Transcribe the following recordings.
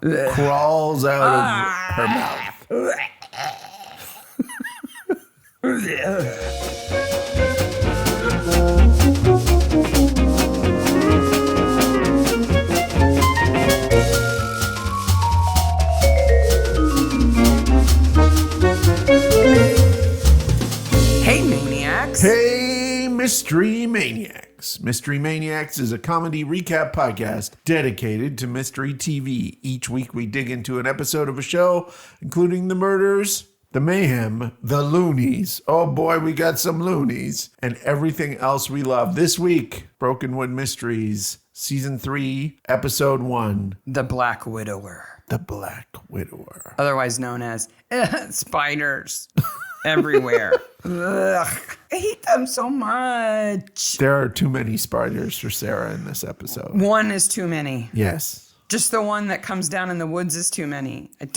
crawls out of her mouth. Hey, Maniacs. Hey, Mystery Maniacs. Mystery Maniacs is a comedy recap podcast dedicated to mystery TV. Each week we dig into an episode of a show, including the murders, the mayhem, the loonies. Oh boy, we got some loonies. And everything else we love. This week, Brokenwood Mysteries, Season 3, Episode 1. The Black Widower. The Black Widower. Otherwise known as spiders everywhere. Ugh, I hate them so much. There are too many spiders for Sarah in this episode. One is too many. Yes. Just the one that comes down in the woods is too many. I just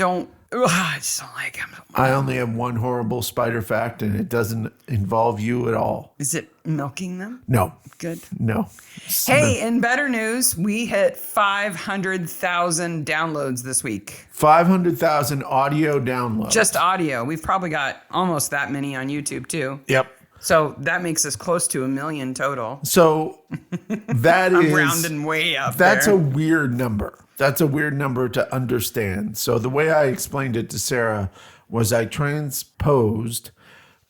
don't like them. I only have one horrible spider fact, and it doesn't involve you at all. Is it milking them? No. Good. No. Hey, in better news, we hit 500,000 downloads this week. 500,000 audio downloads. Just audio. We've probably got almost that many on YouTube, too. Yep. So that makes us close to 1 million total. So that I'm is... rounding way up That's there. a weird number. That's a weird number to understand. So the way I explained it to Sarah was I transposed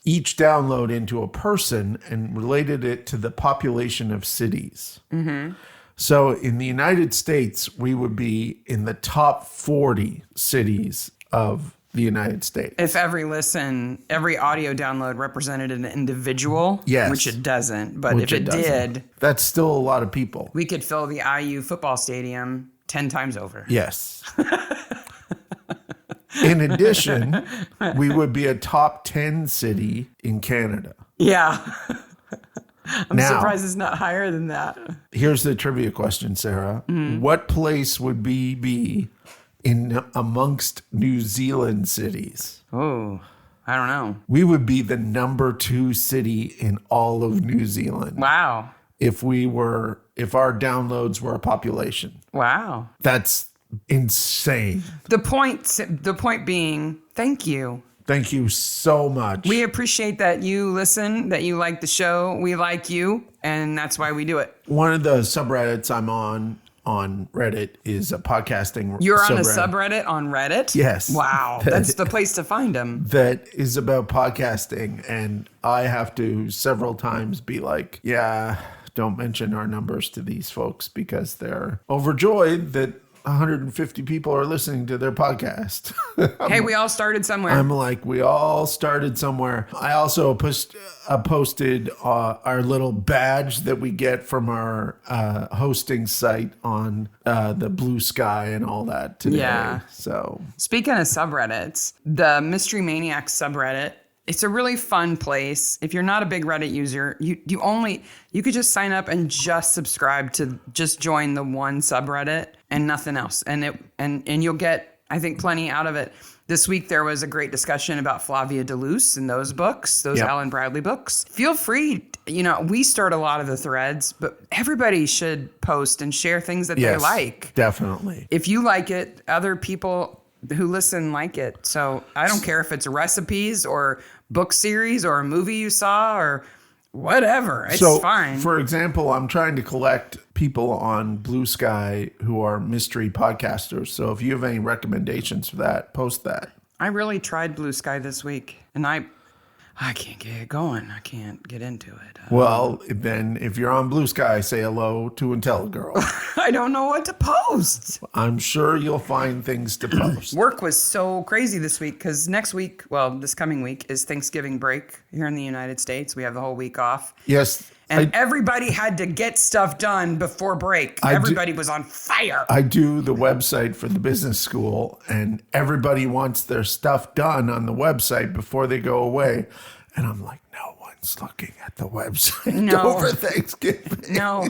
each download into a person and related it to the population of cities. Mm-hmm. So in the United States, we would be in the top 40 cities of the United States. If every audio download represented an individual, Yes. which it doesn't, but Which if it doesn't. did, That's still a lot of people. we could fill the IU football stadium 10 times over. Yes. In addition, we would be a top 10 city in Canada. Yeah. I'm Now- surprised it's not higher than that. Here's the trivia question, Sarah. What place would we be in amongst New Zealand cities? Oh, I don't know. We would be the number 2 city in all of New Zealand. Wow. If our downloads were a population. Wow. That's insane. The point being, thank you. Thank you so much. We appreciate that you listen, that you like the show. We like you, and that's why we do it. One of the subreddits I'm on Reddit is a podcasting You're on a subreddit on Reddit? Yes. Wow. That's the place to find them. that is about podcasting, and I have to several times be like, yeah, don't mention our numbers to these folks because they're overjoyed that 150 people are listening to their podcast. Hey, we all started somewhere. I'm like, we all started somewhere. I also posted our little badge that we get from our hosting site on the Blue Sky and all that today. Yeah. So Speaking of subreddits, the Mystery Maniac subreddit, it's a really fun place. If you're not a big Reddit user, you could just sign up and just subscribe to just join the one subreddit and nothing else. And you'll get, I think, plenty out of it. This week, there was a great discussion about Flavia DeLuce and those books, those Yep. Alan Bradley books. Feel free, we start a lot of the threads, but everybody should post and share things that they like. Definitely. If you like it, other people who listen like it. So I don't care if it's recipes or book series or a movie you saw or whatever. It's fine. For example, I'm trying to collect people on Blue Sky who are mystery podcasters. So if you have any recommendations for that, post that. I really tried Blue Sky this week, and I can't get it going. I can't get into it. Well, then if you're on Blue Sky, say hello to IntelliGirl. I don't know what to post. I'm sure you'll find things to post. Work was so crazy this week because this coming week is Thanksgiving break here in the United States. We have the whole week off. Yes. And everybody had to get stuff done before break. Everybody was on fire. I do the website for the business school, and everybody wants their stuff done on the website before they go away. And I'm like, no one's looking at the website over Thanksgiving. No.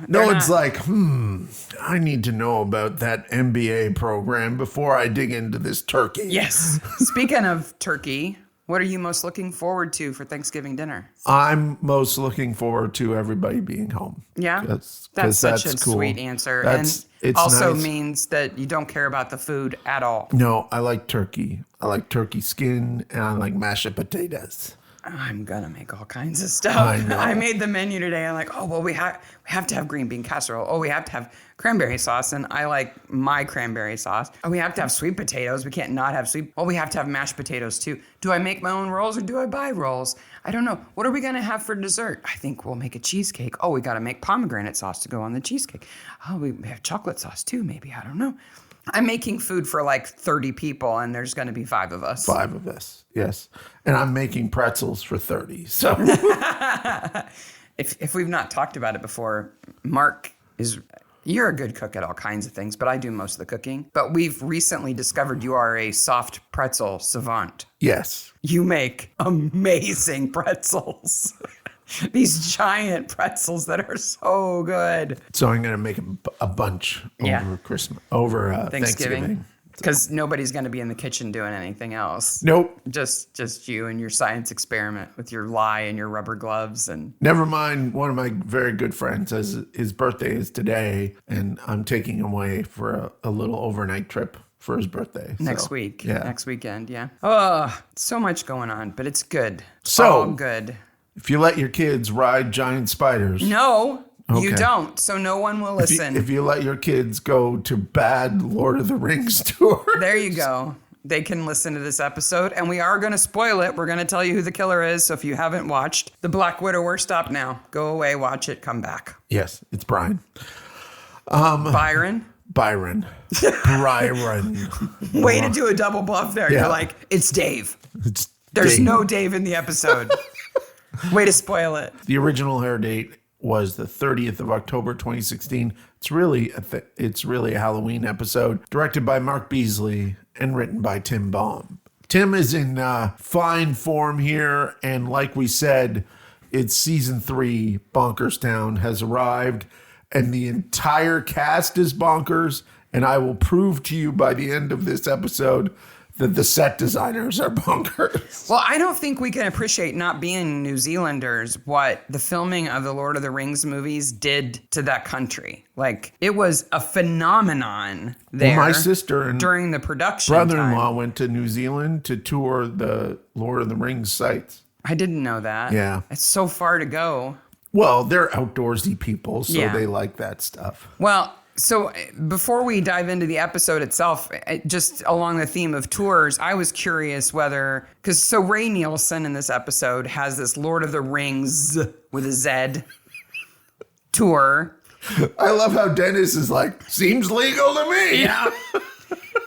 No one's like, I need to know about that MBA program before I dig into this turkey. Yes. Speaking of turkey, What are you most looking forward to for Thanksgiving dinner? I'm most looking forward to everybody being home. Yeah, 'Cause that's such a cool. sweet answer. It's And also nice. means that you don't care about the food at all. No, I like turkey. I like turkey skin, and I like mashed potatoes. I'm gonna make all kinds of stuff. I know. I made the menu today. I'm like, oh well, we have to have green bean casserole. Oh, we have to have cranberry sauce, and I like my cranberry sauce. Oh, we have to have sweet potatoes. We can't not have sweet. Oh, we have to have mashed potatoes too. Do I make my own rolls or do I buy rolls? I don't know. What are we gonna have for dessert? I think we'll make a cheesecake. Oh, we gotta make pomegranate sauce to go on the cheesecake. Oh, we have chocolate sauce too. Maybe, I don't know. I'm making food for like 30 people, and there's going to be 5 of us. 5 of us, yes. And I'm making pretzels for 30. So If we've not talked about it before, Mark you're a good cook at all kinds of things, but I do most of the cooking. But we've recently discovered you are a soft pretzel savant. yes, You make amazing pretzels. These giant pretzels that are so good. so I'm going to make a bunch over Thanksgiving. Because nobody's going to be in the kitchen doing anything else. Nope. Just you and your science experiment with your lye and your rubber gloves. And Never mind, one of my very good friends, his birthday is today, and I'm taking him away for a little overnight trip for his birthday. next week. Yeah. Next weekend, yeah. Oh, so much going on, but it's good. So- all good. If you let your kids ride giant spiders, No, you Okay. don't. So no one will listen. if you let your kids go to bad Lord of the Rings tour, There you go. They can listen to this episode, and we are going to spoil it. We're going to tell you who the killer is. So if you haven't watched The Black Widower, stop now. Go away, watch it, come back. yes, it's Brian. Byron, Byron. way to do a double bluff there. Yeah. You're like, it's Dave. It's There's Dave. no Dave in the episode. Way to spoil it. The original air date was the 30th of October 2016. It's really a Halloween episode, directed by Mark Beasley and written by Tim Baum. Tim is in fine form here, and like we said, it's season 3. Bonkerstown has arrived, and the entire cast is bonkers. And I will prove to you by the end of this episode that the set designers are bonkers. Well, I don't think we can appreciate, not being New Zealanders, what the filming of the Lord of the Rings movies did to that country. Like, it was a phenomenon there. Well, my sister and during the production brother-in-law time. went to New Zealand to tour the Lord of the Rings sites. I didn't know that. Yeah. It's so far to go. Well, they're outdoorsy people, so Yeah. they like that stuff. Well, so before we dive into the episode itself, just along the theme of tours, I was curious whether, because Ray Nielsen in this episode has this Lord of the Rings with a Z tour. I love how Dennis is like, seems legal to me. Yeah.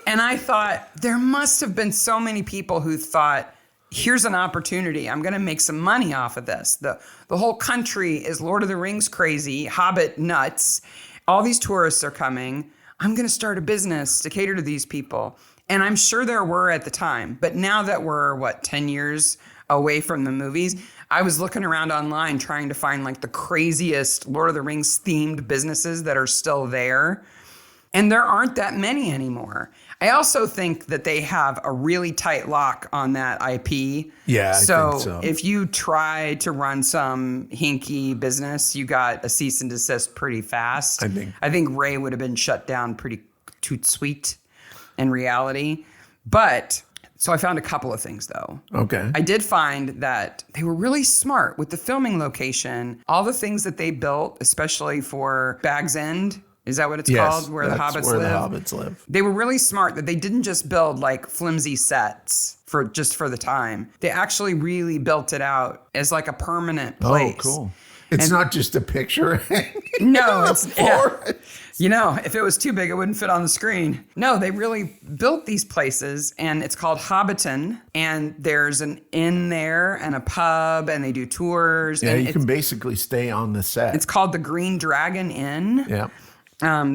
And I thought there must have been so many people who thought, here's an opportunity. I'm going to make some money off of this. The whole country is Lord of the Rings crazy, Hobbit nuts. All these tourists are coming. I'm going to start a business to cater to these people. And I'm sure there were at the time. But now that we're, 10 years away from the movies, I was looking around online trying to find like the craziest Lord of the Rings themed businesses that are still there. And there aren't that many anymore. I also think that they have a really tight lock on that IP. Yeah, I think so. If you try to run some hinky business, you got a cease and desist pretty fast. I think Ray would have been shut down pretty toot sweet in reality. But so I found a couple of things though. Okay. I did find that they were really smart with the filming location. All the things that they built, especially for Bag's End. Is that what it's called? Where the hobbits where live? the hobbits live. They were really smart that they didn't just build like flimsy sets for the time. They actually really built it out as like a permanent place. Oh, cool. It's not just a picture hanging No, on it's the floor. Yeah. If it was too big, it wouldn't fit on the screen. No, they really built these places, and it's called Hobbiton, and there's an inn there and a pub, and they do tours. Yeah, and you can basically stay on the set. It's called the Green Dragon Inn. Yeah.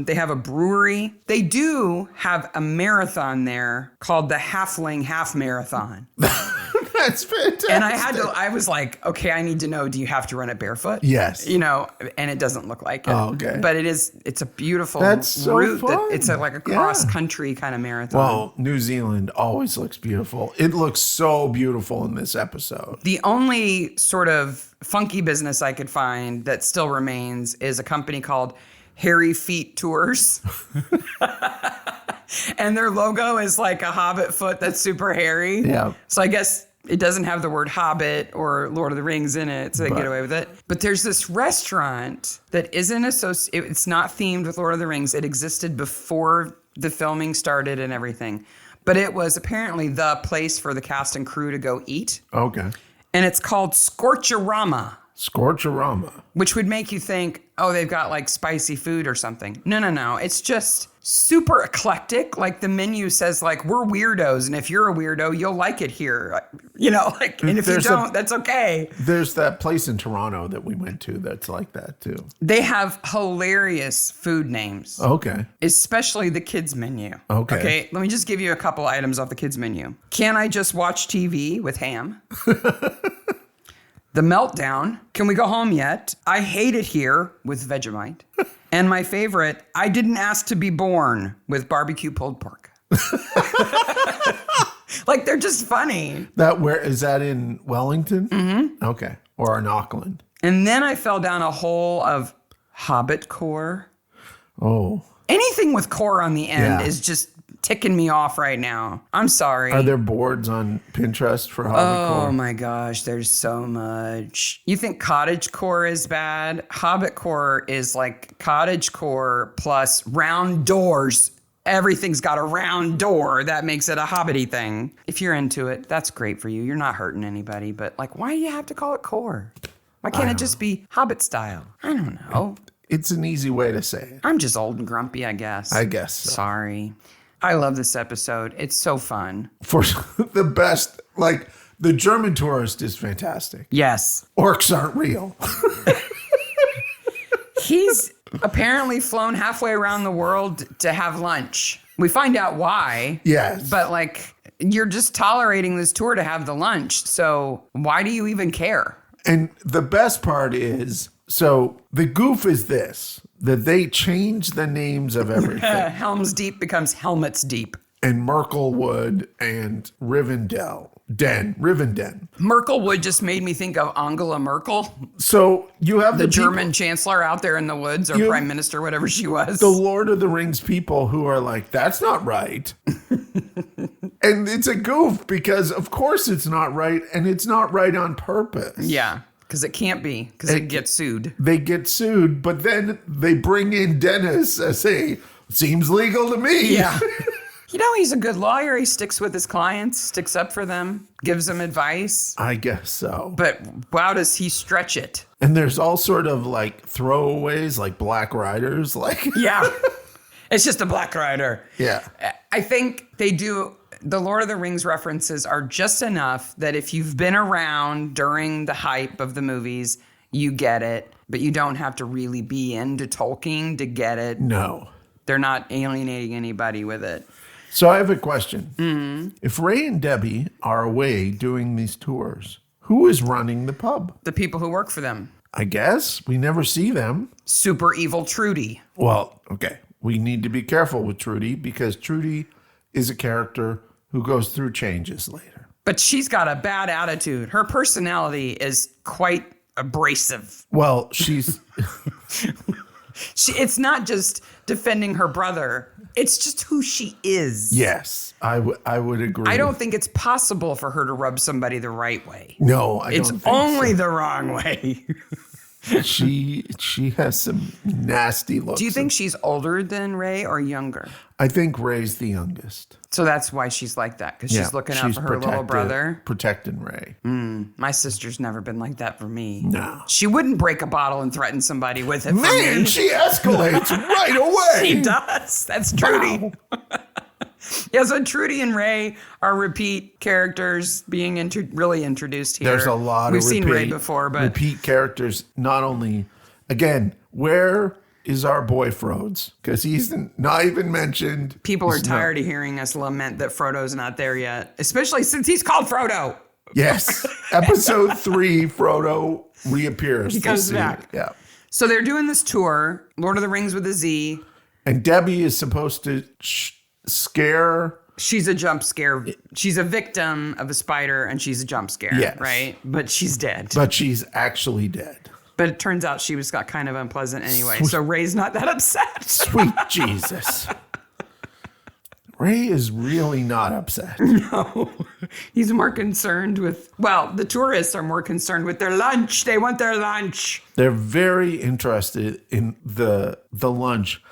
They have a brewery. They do have a marathon there called the Halfling Half Marathon. That's fantastic. And I was like, okay, I need to know, do you have to run it barefoot? Yes. And it doesn't look like it. Oh, okay. But it's a beautiful That's so route. fun. It's like a cross-country kind of marathon. Well, New Zealand always looks beautiful. It looks so beautiful in this episode. The only sort of funky business I could find that still remains is a company called Hairy Feet Tours. And their logo is like a hobbit foot that's super hairy. Yeah. So I guess it doesn't have the word Hobbit or Lord of the Rings in it, so they get away with it. But there's this restaurant that isn't it's not themed with Lord of the Rings. It existed before the filming started and everything. But it was apparently the place for the cast and crew to go eat. Okay. And it's called Scorchorama. Scorchorama. Which would make you think, oh, they've got like spicy food or something. No. It's just super eclectic. Like the menu says, like, we're weirdos. And if you're a weirdo, you'll like it here. And if you don't, that's okay. There's that place in Toronto that we went to that's like that too. They have hilarious food names. Okay. Especially the kids menu. Okay. Let me just give you a couple items off the kids menu. Can I just watch TV with ham? The Meltdown. Can we go home yet? I hate it here with Vegemite. And my favorite, I didn't ask to be born with barbecue pulled pork. Like, they're just funny. Where is that in Wellington? Mm-hmm. Okay. Or in Auckland. And then I fell down a hole of Hobbit core. Oh. Anything with core on the end is just ticking me off right now. I'm sorry. Are there boards on Pinterest for Hobbit core? Oh my gosh, there's so much. You think cottage core is bad? Hobbit core is like cottage core plus round doors. Everything's got a round door. That makes it a hobbity thing. If you're into it, that's great for you. You're not hurting anybody. But like, why do you have to call it core? Why can't it just be Hobbit style? I don't know. It's an easy way to say it. I'm just old and grumpy, I guess. I guess so. Sorry. I love this episode. It's so fun. For the best, like, the German tourist is fantastic. Yes. Orcs aren't real. He's apparently flown halfway around the world to have lunch. We find out why. Yes. But, like, you're just tolerating this tour to have the lunch. So why do you even care? And the best part is, so the goof is this, that they change the names of everything. Helm's Deep becomes Helmet's Deep. And Merklewood and Rivendell. Rivenden. Merklewood just made me think of Angela Merkel. So you have the German chancellor out there in the woods, or prime minister, whatever she was. The Lord of the Rings people who are like, that's not right. And it's a goof because, of course, it's not right. And it's not right on purpose. Yeah. Because it can't be, because it gets sued. They get sued, but then they bring in Dennis as seems legal to me. Yeah. He's a good lawyer. He sticks with his clients, sticks up for them, gives them advice. I guess so. But wow, does he stretch it. And there's all sort of like throwaways, like Black Riders. Yeah. It's just a Black Rider. Yeah. I think they do. The Lord of the Rings references are just enough that if you've been around during the hype of the movies, you get it. But you don't have to really be into Tolkien to get it. No. They're not alienating anybody with it. So I have a question. Mm-hmm. If Ray and Debbie are away doing these tours, who is running the pub? The people who work for them. I guess. We never see them. Super evil Trudy. Well, okay. We need to be careful with Trudy because Trudy is a character who goes through changes later. But she's got a bad attitude. Her personality is quite abrasive. Well, she's... It's not just defending her brother. It's just who she is. Yes, I would agree. I don't think it's possible for her to rub somebody the right way. No, I don't think so. It's only the wrong way. She has some nasty looks. Do you think she's older than Ray or younger? I think Ray's the youngest. So that's why she's like that, because she's looking out for her little brother. Protecting Ray. My sister's never been like that for me. No. She wouldn't break a bottle and threaten somebody with it. Man, she escalates right away. She does. That's Trudy. Wow. Yeah, so Trudy and Ray are repeat characters being really introduced here. There's a lot We've of seen Ray before, but repeat characters. Not only, again, where is our boy Frodes? Because he's not even mentioned. People are tired of hearing us lament that Frodo's not there yet, especially since he's called Frodo. Yes. Episode 3, Frodo reappears. He comes back. Yeah. So they're doing this tour, Lord of the Rings with a Z. And Debbie is supposed to scare. She's a jump scare. She's a victim of a spider, and she's a jump scare, Yes. right? But she's dead. But she's actually dead. But it turns out she got kind of unpleasant anyway. So Ray's not that upset. Sweet Jesus. Ray is really not upset. No. He's more concerned with, the tourists are more concerned with their lunch. They want their lunch. They're very interested in the lunch.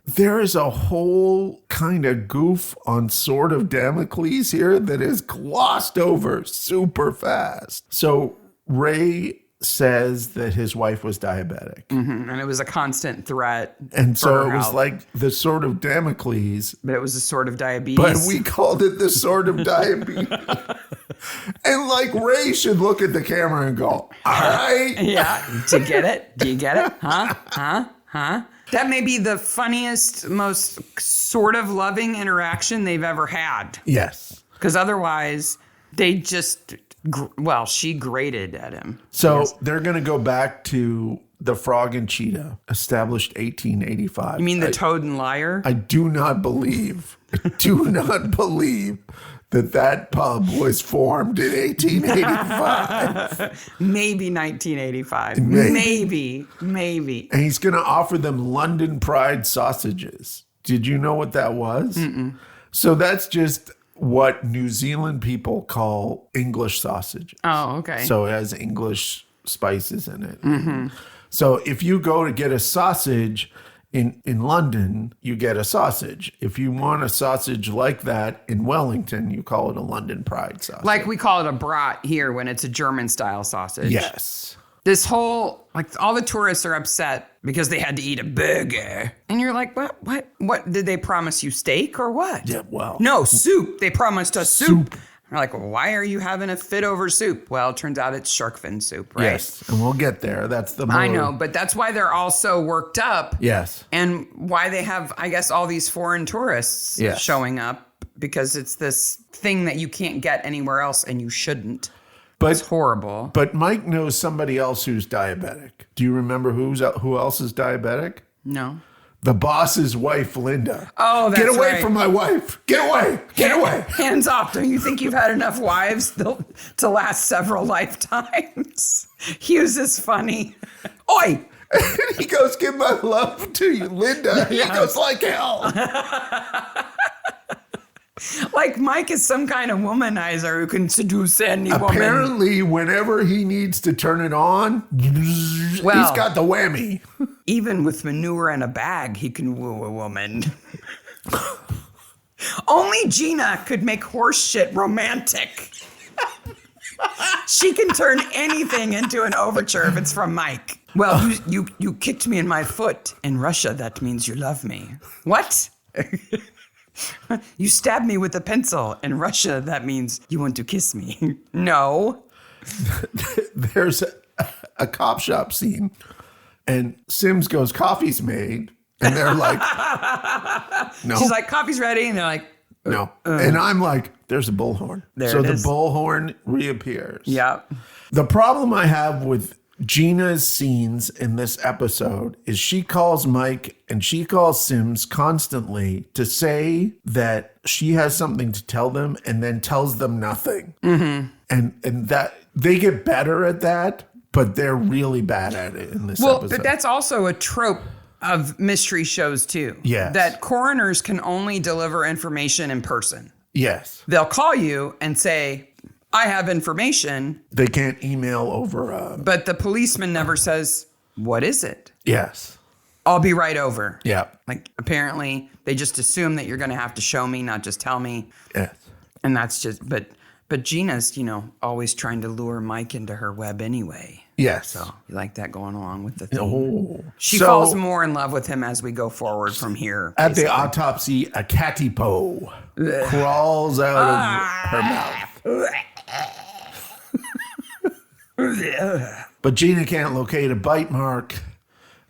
There is a whole kind of goof on Sword of Damocles here that is glossed over super fast. So Ray says that his wife was diabetic. Mm-hmm. And it was a constant threat. And so it was health. like the Sword of Damocles. But it was a sword of diabetes. But we called it the Sword of Diabetes. And like Ray should look at the camera and go, all right. Yeah. Do you get it? Do you get it? Huh? That may be the funniest, most sort of loving interaction they've ever had. Yes. Because otherwise, they just, she grated at him. So they're going to go back to the Frog and Cheetah, established 1885. You mean the Toad and Liar? I do not believe that pub was formed in 1885. Maybe 1985. Maybe. And he's going to offer them London Pride sausages. Did you know what that was? Mm-mm. So that's just what New Zealand people call English sausage. Oh, okay. So it has English spices in it. Mm-hmm. So if you go to get a sausage in London, you get a sausage. If you want a sausage like that in Wellington, you call it a London Pride sausage. Like we call it a brat here when it's a German-style sausage. Yes. This whole, all the tourists are upset because they had to eat a burger. And you're like, what? Did they promise you steak or what? Yeah, well. No, soup. They promised us soup. We're like, well, why are you having a fit over soup? Well, it turns out it's shark fin soup, right? Yes, and we'll get there. That's the I know, but that's why they're all so worked up. Yes. And why they have, I guess, all these foreign tourists showing up, because it's this thing that you can't get anywhere else and you shouldn't. But it's horrible. But Mike knows somebody else who's diabetic. Do you remember who else is diabetic? No. The boss's wife, Linda. Oh, that's right. Get away from my wife. Get away. Get away. Hands off. Don't you think you've had enough wives to last several lifetimes? Hughes is funny. Oi! He goes, give my love to you, Linda. He goes, like hell. Like Mike is some kind of womanizer who can seduce any woman. Apparently, whenever he needs to turn it on, he's got the whammy. Even with manure and a bag, he can woo a woman. Only Gina could make horse shit romantic. She can turn anything into an overture if it's from Mike. Well, you kicked me in my foot. In Russia, that means you love me. What? You stabbed me with a pencil. In Russia, that means you want to kiss me. No. There's a cop shop scene, and Sims goes, coffee's made. And they're like, no. She's like, coffee's ready. And they're like, no. And I'm like, there's a bullhorn. So the bullhorn reappears. Yeah. The problem I have with Gina's scenes in this episode is she calls Mike and she calls Sims constantly to say that she has something to tell them and then tells them nothing. Mm-hmm. And that they get better at that, but they're really bad at it in this episode. But that's also a trope of mystery shows too. Yes. That coroners can only deliver information in person. Yes. They'll call you and say, I have information. They can't email over. But the policeman never says, what is it? Yes. I'll be right over. Yeah. Like, apparently, they just assume that you're going to have to show me, not just tell me. Yes. And that's just, but Gina's, always trying to lure Mike into her web anyway. Yes. So you like that going along with the thing. Oh. She falls more in love with him as we go forward from here. At the autopsy, a cattypo crawls out of her mouth. But Gina can't locate a bite mark.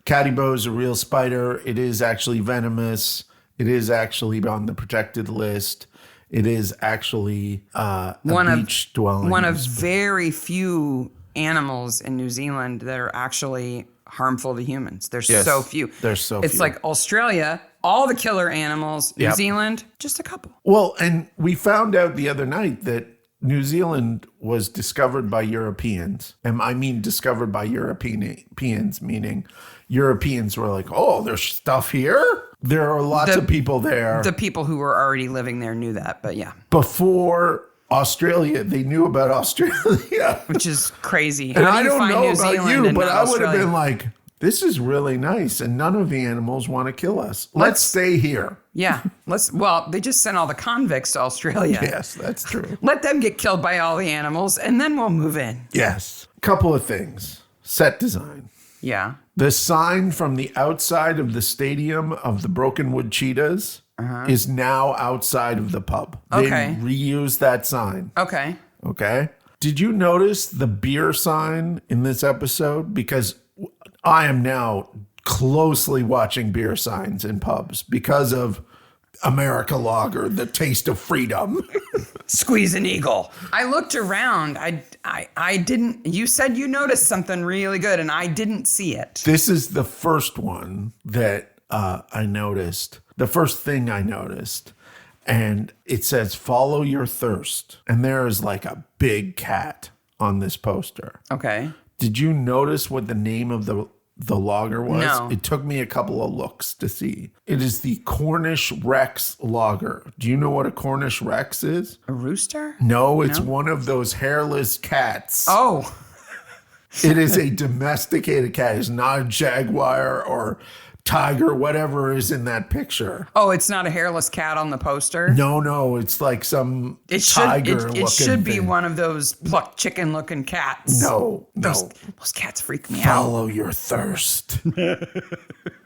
Cattypo is a real spider. It is actually venomous. It is actually on the protected list. It is actually a One beach dwelling. One of very few animals in New Zealand that are actually harmful to humans. There's so few. There's so It's few. like Australia, all the killer animals. New Yep. Zealand, just a couple. Well, and we found out the other night that New Zealand was discovered by Europeans. And I mean discovered by Europeans, meaning Europeans were like, oh, there's stuff here? There are lots of people there. The people who were already living there knew that, but yeah. Before Australia, they knew about Australia. Which is crazy. And How I do you don't find know New about Zealand you, and but not I would have Australia? been like, this is really nice. And none of the animals want to kill us. Let's stay here. Yeah. Well, they just sent all the convicts to Australia. Yes, that's true. Let them get killed by all the animals, and then we'll move in. Yes. Couple of things. Set design. Yeah. The sign from the outside of the stadium of the Brokenwood Cheetahs is now outside of the pub. They Okay. reused that sign. Okay. Okay. Did you notice the beer sign in this episode? Because I am now closely watching beer signs in pubs because of America Lager, the taste of freedom. Squeeze an eagle. I looked around. I didn't. You said you noticed something really good, and I didn't see it. This is the first one that I noticed. The first thing I noticed. And it says, follow your thirst. And there is like a big cat on this poster. Okay. Did you notice what the name of the lager was? No. It took me a couple of looks to see. It is the Cornish Rex lager. Do you know what a Cornish Rex is? A rooster? No, it's one of those hairless cats. Oh. It is a domesticated cat. It's not a jaguar or tiger, whatever is in that picture. Oh, it's not a hairless cat on the poster? No, it's like some tiger looking It should be thing. one of those plucked chicken looking cats. No. Those cats freak me out. Follow your thirst.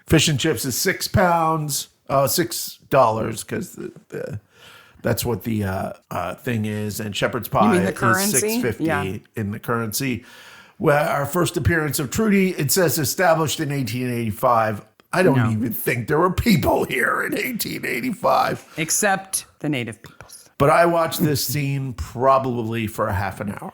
Fish and chips is £6. $6 because that's what the thing is. And shepherd's pie mean the is currency? $6.50 Yeah. in the currency. Well, our first appearance of Trudy, it says established in 1885. I don't even think there were people here in 1885. Except the native peoples. But I watched this scene probably for a half an hour.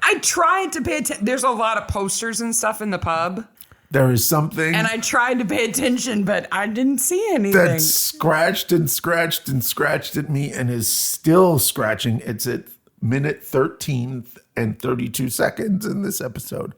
I tried to pay attention. There's a lot of posters and stuff in the pub. There is something And I tried to pay attention, but I didn't see anything. that scratched and scratched and scratched at me and is still scratching. It's at minute 13 and 32 seconds in this episode.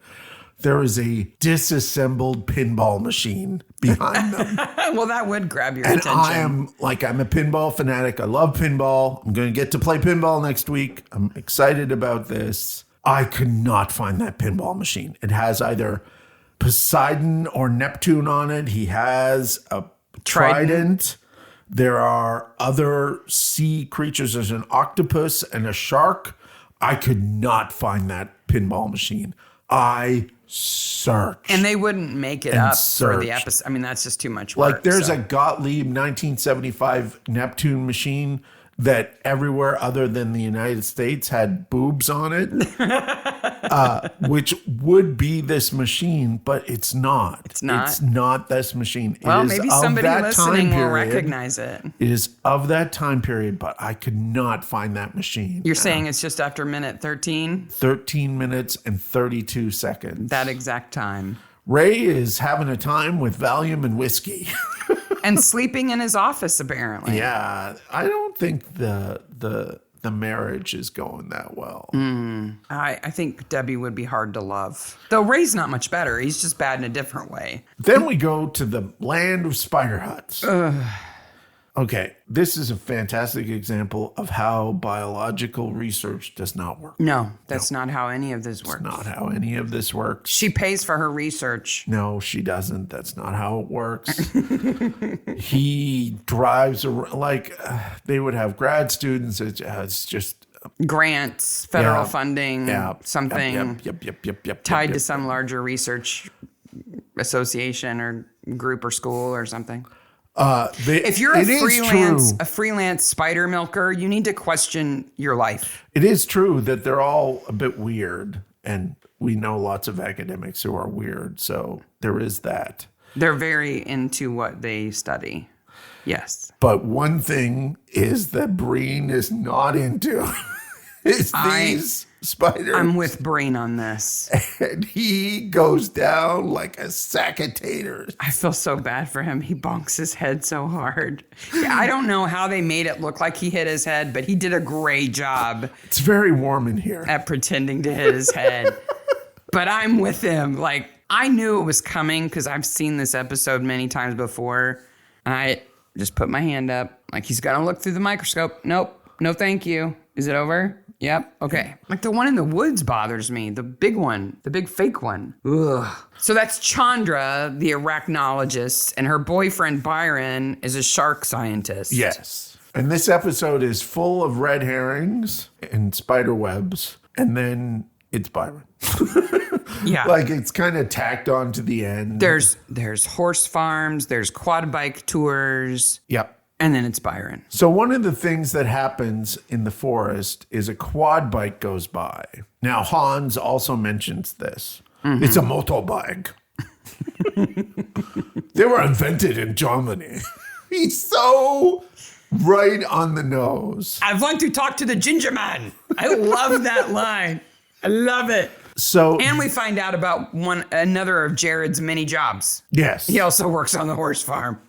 There is a disassembled pinball machine behind them. Well, that would grab your And attention. I'm a pinball fanatic. I love pinball. I'm going to get to play pinball next week. I'm excited about this. I could not find that pinball machine. It has either Poseidon or Neptune on it. He has a trident. There are other sea creatures. There's an octopus and a shark. I could not find that pinball machine. I searched. And they wouldn't make it And up for the searched. episode. I mean, that's just too much work. Like there's so. a Gottlieb 1975 Neptune machine that everywhere other than the United States had boobs on it, which would be this machine, but it's not. It's not? It's not this machine. Well, it is maybe of somebody that listening time will period. recognize it. It is of that time period, but I could not find that machine. You're saying it's just after minute 13? 13 minutes and 32 seconds. That exact time. Ray is having a time with Valium and whiskey. And sleeping in his office, apparently. Yeah, I don't think the marriage is going that well. I think Debbie would be hard to love. Though Ray's not much better. He's just bad in a different way. Then we go to the land of spider huts. Okay, this is a fantastic example of how biological research does not work. No, that's not how any of this works. Not how any of this works. She pays for her research. No, she doesn't. That's not how it works. He drives around, like they would have grad students. It's just Grants, federal Yeah. funding, something Yep. tied to some larger research association or group or school or something. If you're a freelance spider milker, you need to question your life. It is true that they're all a bit weird, and we know lots of academics who are weird, so there is that. They're very into what they study. Yes. But one thing is that Breen is not into is these spiders. I'm with Breen on this. And he goes down like a sack of taters. I feel so bad for him. He bonks his head so hard. Yeah, I don't know how they made it look like he hit his head, but he did a great job. It's very warm in here. At pretending to hit his head. But I'm with him. Like, I knew it was coming because I've seen this episode many times before. And I just put my hand up. Like, he's got to look through the microscope. Nope. No, thank you. Is it over? Yep. Okay. Like the one in the woods bothers me. The big one. The big fake one. Ugh. So that's Chandra, the arachnologist, and her boyfriend Byron is a shark scientist. Yes. And this episode is full of red herrings and spider webs. And then it's Byron. Yeah. Like it's kind of tacked on to the end. There's horse farms. There's quad bike tours. Yep. And then it's Byron. So one of the things that happens in the forest is a quad bike goes by. Now, Hans also mentions this. Mm-hmm. It's a motorbike. They were invented in Germany. He's so right on the nose. I want to talk to the ginger man. I love that line. I love it. So, and we find out about another of Jared's many jobs. Yes. He also works on the horse farm.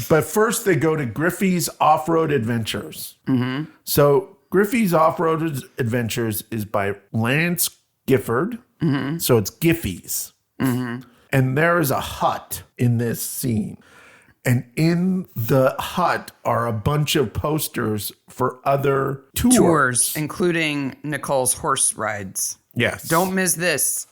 But first, they go to Griffey's Off-Road Adventures. Mm-hmm. So Griffey's Off-Road Adventures is by Lance Gifford. Mm-hmm. So it's Giffey's. Mm-hmm. And there is a hut in this scene. And in the hut are a bunch of posters for other tours. Including Nicole's horse rides. Yes. Don't miss this.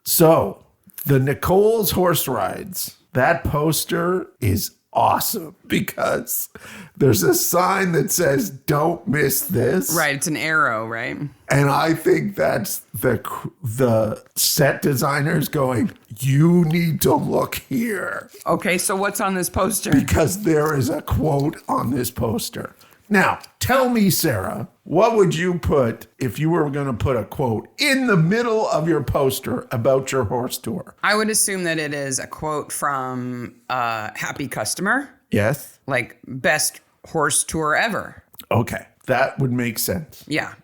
So the Nicole's horse rides, that poster is awesome because there's a sign that says don't miss this. Right, it's an arrow, right? And I think that's the set designers going, you need to look here. Okay, so what's on this poster? Because there is a quote on this poster. Now, tell me, Sarah, what would you put if you were going to put a quote in the middle of your poster about your horse tour? I would assume that it is a quote from Happy Customer. Yes. Like, best horse tour ever. Okay, that would make sense. Yeah.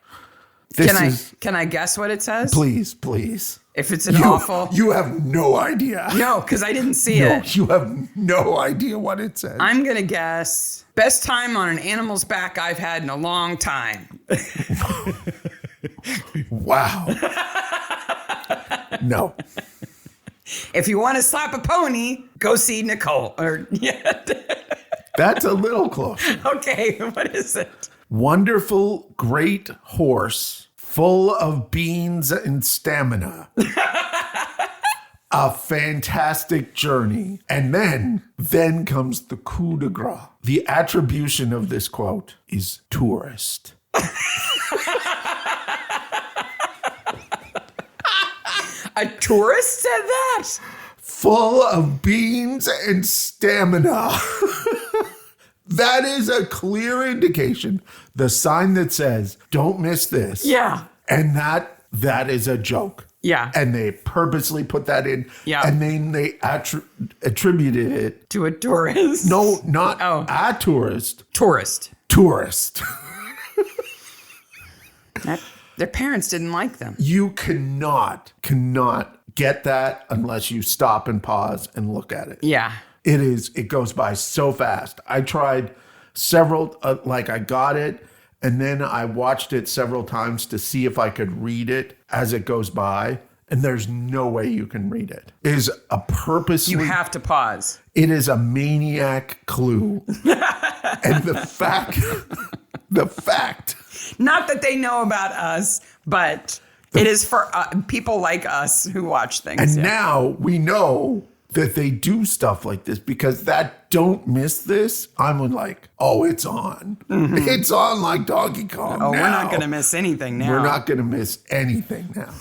This Can I guess what it says? Please, please. If it's an awful... You have no idea. No, because I didn't see it. You have no idea what it says. I'm going to guess, best time on an animal's back I've had in a long time. Wow. No. If you want to slap a pony, go see Nicole. That's a little close. Okay, what is it? Wonderful, great horse, full of beans and stamina. A fantastic journey. And then comes the coup de grace. The attribution of this quote is tourist. A tourist said that? Full of beans and stamina. That is a clear indication. The sign that says, don't miss this. Yeah. And that is a joke. Yeah. And they purposely put that in. Yeah. And then they attributed it. To a tourist. No, not a tourist. Tourist. Tourist. Their parents didn't like them. You cannot get that unless you stop and pause and look at it. Yeah. It goes by so fast. I tried several, I got it, and then I watched it several times to see if I could read it as it goes by, and there's no way you can read it. It is a purposely... You have to pause. It is a maniac clue. And the fact... Not that they know about us, but it is for people like us who watch things. And now we know that they do stuff like this because that don't miss this. I'm like, oh, it's on. Mm-hmm. It's on like Donkey Kong. Oh, now. We're not going to miss anything now. We're not going to miss anything now.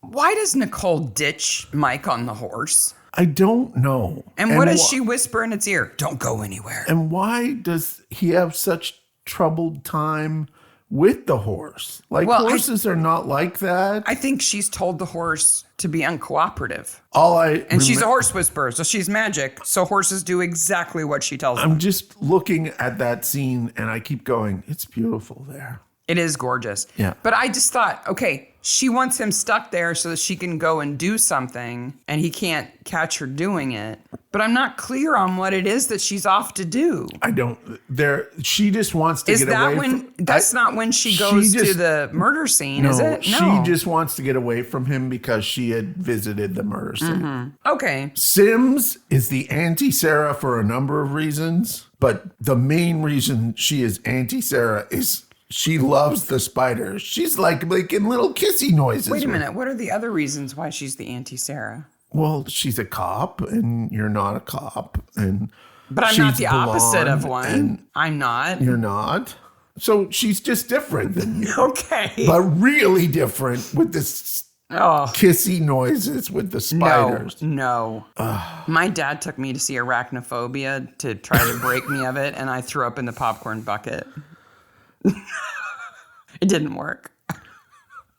Why does Nicole ditch Mike on the horse? I don't know. And what does she whisper in its ear? Don't go anywhere. And why does he have such troubled time with the horse. Like, horses are not like that. I think she's told the horse to be uncooperative. And she's a horse whisperer, so she's magic. So horses do exactly what she tells them. I'm just looking at that scene and I keep going, it's beautiful there. It is gorgeous. Yeah. But I just thought, okay, she wants him stuck there so that she can go and do something and he can't catch her doing it. But I'm not clear on what it is that she's off to do. She just wants to get away. That's not when she goes to the murder scene, is it? No. She just wants to get away from him because she had visited the murder scene. Mm-hmm. Okay. Sims is the anti-Sarah for a number of reasons, but the main reason she is anti-Sarah is she loves the spiders. She's like making little kissy noises. Wait a minute. What are the other reasons why she's the anti-Sarah? Well, she's a cop and you're not a cop. But I'm not the opposite of one. I'm not. You're not. So she's just different than you. Okay. But really different with this kissy noises with the spiders. No. My dad took me to see Arachnophobia to try to break me of it, and I threw up in the popcorn bucket. It didn't work.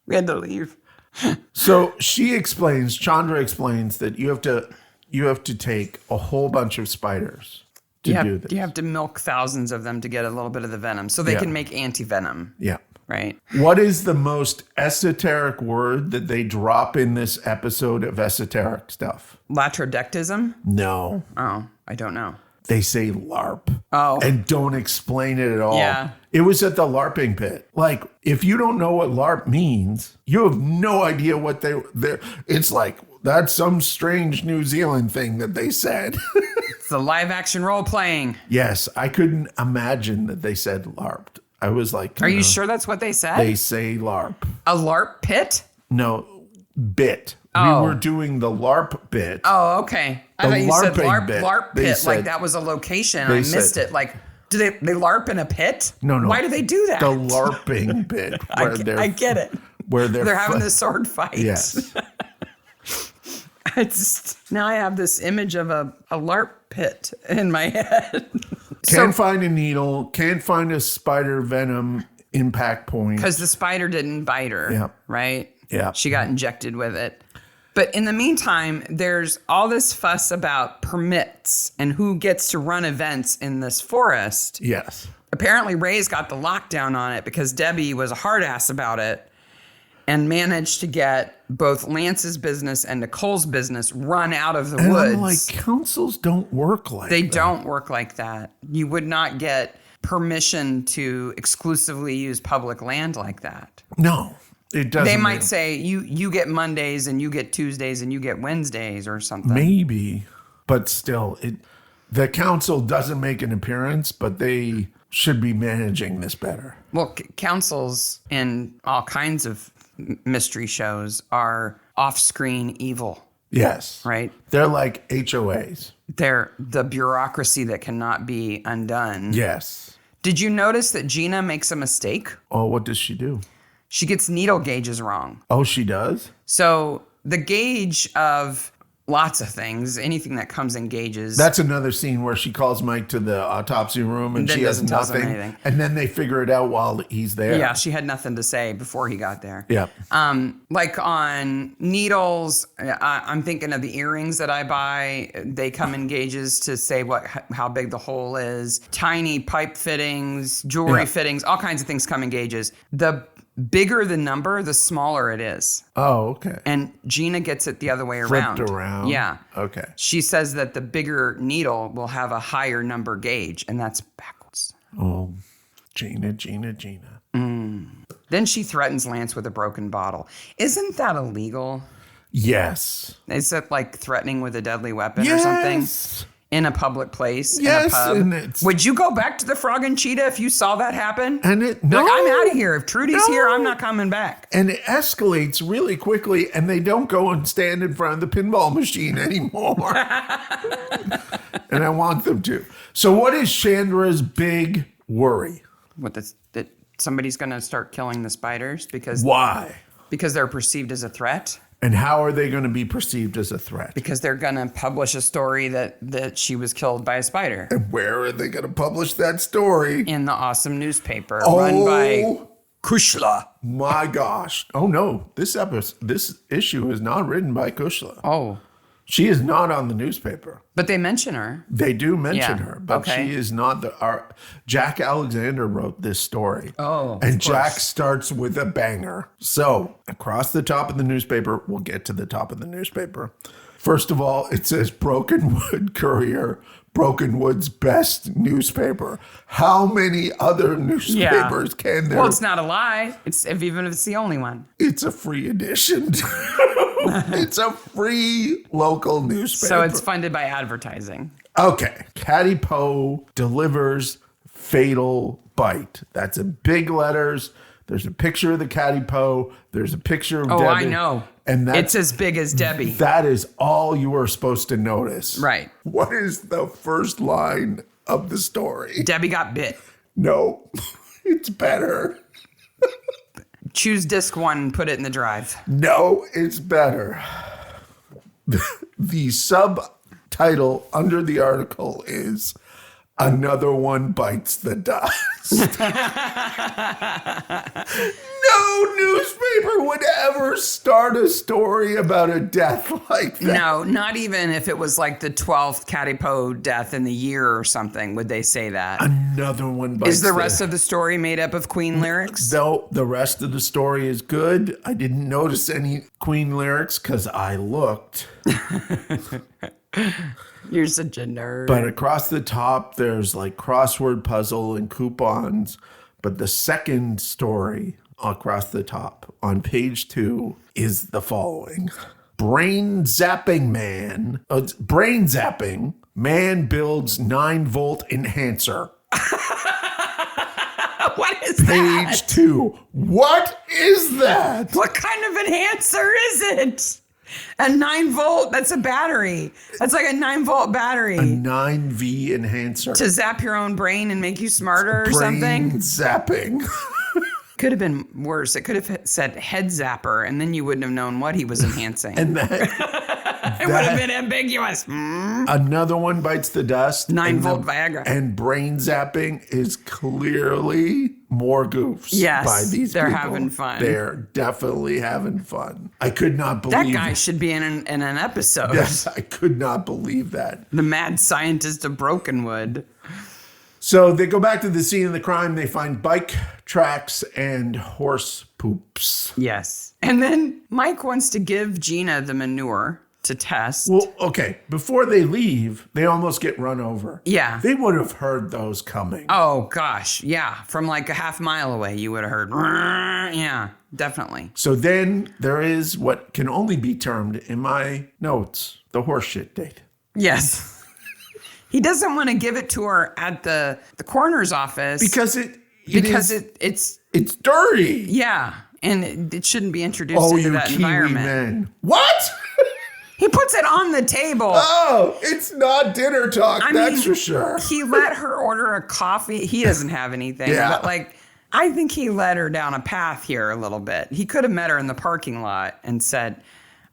We had to leave. So Chandra explains that you have to take a whole bunch of spiders to do this. You have to milk thousands of them to get a little bit of the venom so they can make anti-venom. Yeah. Right. What is the most esoteric word that they drop in this episode of esoteric stuff? Latrodectism? No. Oh, I don't know. They say LARP. Oh. And don't explain it at all. Yeah. It was at the LARPing pit. Like, if you don't know what LARP means, you have no idea what they're. It's like, that's some strange New Zealand thing that they said. It's the live action role playing. Yes. I couldn't imagine that they said LARP. I was like, are you sure that's what they said? They say LARP. A LARP pit? No, bit. Oh. We were doing the LARP bit. Oh, okay. I thought you said LARP pit, said, like that was a location. I missed it. Like, do they LARP in it? No. Why do they do that? The LARPing bit. I get it. Where they're having the sword fight. Yes. Now I have this image of a LARP pit in my head. Can't find a needle. Can't find a spider venom impact point. Because the spider didn't bite her, right? Yeah. She got injected with it. But in the meantime, there's all this fuss about permits and who gets to run events in this forest. Yes. Apparently, Ray's got the lockdown on it because Debbie was a hard ass about it and managed to get both Lance's business and Nicole's business run out of the woods. I'm like, councils don't work like that. They don't work like that. You would not get permission to exclusively use public land like that. No. It doesn't. They might say you get Mondays and you get Tuesdays and you get Wednesdays or something. Maybe, but still, the council doesn't make an appearance, but they should be managing this better. Well, councils in all kinds of mystery shows are off-screen evil. Yes. Right? They're like HOAs. They're the bureaucracy that cannot be undone. Yes. Did you notice that Gina makes a mistake? Oh, what does she do? She gets needle gauges wrong. Oh, she does? So the gauge of lots of things, anything that comes in gauges. That's another scene where she calls Mike to the autopsy room and she has nothing. And then they figure it out while he's there. Yeah, she had nothing to say before he got there. Yeah. Like on needles, I'm thinking of the earrings that I buy. They come in gauges to say how big the hole is. Tiny pipe fittings, jewelry fittings, all kinds of things come in gauges. The bigger the number, the smaller it is. Oh, okay. And Gina gets it the other way around. Flipped around. Yeah. Okay. She says that the bigger needle will have a higher number gauge, and that's backwards. Oh, Gina. Then she threatens Lance with a broken bottle. Isn't that illegal? Yes. Is it like threatening with a deadly weapon or something? In a public place, yes, in a pub. Would you go back to the Frog and Cheetah if you saw that happen? And like, I'm out of here. If Trudy's here, I'm not coming back. And it escalates really quickly, and they don't go and stand in front of the pinball machine anymore. And I want them to. So what is Chandra's big worry? That somebody's going to start killing the spiders because why? Because they're perceived as a threat. And how are they going to be perceived as a threat? Because they're going to publish a story that she was killed by a spider. And where are they going to publish that story? In the awesome newspaper run by Kushla. My gosh. Oh no, this issue is not written by Kushla. Oh. She is not on the newspaper. But they mention her. They do mention Yeah. her, but Okay. she is not Jack Alexander wrote this story. Oh, and of Jack course. starts with a banger. So across the top of the newspaper, we'll get to the top of the newspaper. First of all, it says Brokenwood Courier, Brokenwood's best newspaper. How many other newspapers can there? Well, it's not a lie. Even if it's the only one. It's a free edition. It's a free local newspaper. So it's funded by advertising. Okay. Caddy Poe delivers fatal bite. That's in big letters. There's a picture of the Caddy Poe. There's a picture of Debbie. Oh, I know. And It's as big as Debbie. that is all you are supposed to notice. Right. What is the first line of the story? Debbie got bit. No, it's better. Choose disc 1 and put it in the drive. No, it's better. The subtitle under the article is Another One Bites the Dust. No newspaper would ever start a story about a death like that. No, not even if it was like the 12th Caddy Poe death in the year or something would they say that. Another one bites Is the rest of the story made up of Queen lyrics? Though the rest of the story is good. I didn't notice any Queen lyrics because I looked. You're such a nerd. But across the top, there's like crossword puzzle and coupons. But the second story across the top on page 2 is the following. Brain zapping man builds 9-volt enhancer. What is Page that? 2. What is that? What kind of enhancer is it? A 9-volt? That's a battery. That's like a 9-volt battery. 9V enhancer. To zap your own brain and make you smarter or Brain something? zapping. Could have been worse. It could have said head zapper, and then you wouldn't have known what he was enhancing. And that it would have been ambiguous. another one bites the dust. 9-volt and Viagra. And brain zapping is clearly more goofs Yes, by these they're people. having fun. They're definitely having fun. I could not That believe guy should be in an episode. Yes, I could not believe that. The mad scientist of Brokenwood. So they go back to the scene of the crime. They find bike tracks and horse poops. Yes. And then Mike wants to give Gina the manure to test. Well, okay. Before they leave, they almost get run over. Yeah. They would have heard those coming. Oh, gosh. Yeah. From like a half mile away, you would have heard. Yeah, definitely. So then there is what can only be termed in my notes the horseshit date. Yes. He doesn't want to give it to her at the coroner's office. Because it's dirty. yeah. And it shouldn't be introduced Oh, into you that Kiwi environment. men. What? He puts it on the table. Oh, it's not dinner talk, I that's mean, for sure. He let her order a coffee. He doesn't have anything. Yeah. But like, I think he led her down a path here a little bit. He could have met her in the parking lot and said,